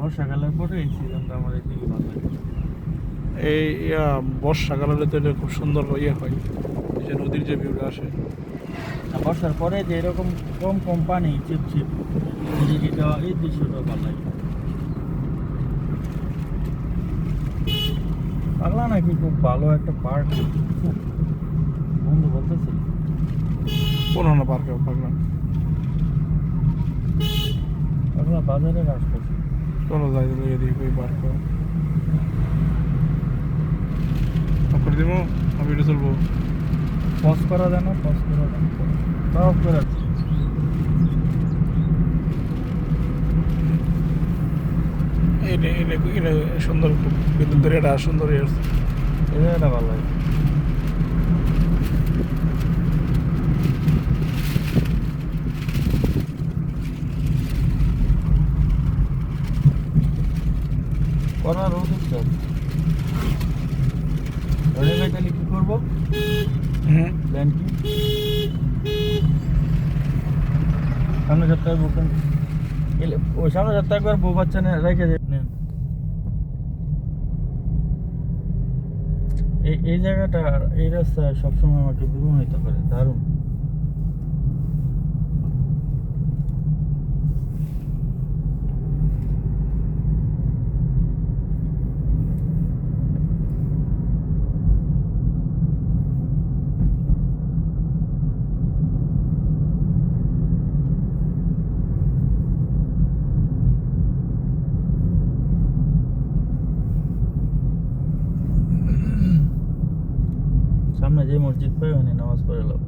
বর্ষাকালের পরে এই সিজনটা আমার এদিকে ভালো লাগে। এই বর্ষাকালে তো এটা খুব সুন্দর ইয়ে হয়, এই যে নদীর যে ভিউটা আসে। আর বর্ষার পরে যে এরকম কম কম পানি চিপ এটা এই দৃশ্যটা ভালো লাগে। পাগলা নাকি খুব ভালো একটা পার্ক বন্ধু বলতেছিল। পুরানো পার্কে পাগলা। পাগলা বাজারের আশপাশে। চলো যাই তাহলে এদিকে ওই পার্কে। করে দিব আমি এটা চলবো। পজ করা যায় না, পজ করা যায় না, সব করে আছে। এটা সুন্দর, খুব বিদ্যুৎ ধরে এটা সুন্দর ইয়ে আসছে। এই জায়গাটা ভালো লাগে। করা রোদ উঠছে। রনি ভাই তাহলে কি করবো? প্ল্যান কি? সামনে সপ্তাহে বুকিং ওই সামনে সপ্তাহে একবার বউ বাচ্চা নিয়ে রেখে নেন। এই জায়গাটা এই রাস্তায় সবসময় আমাকে বিমোহিত করে, দারুণ। সামনে যে মসজিদ পাই ওখানে নামাজ পড়ে এলাম।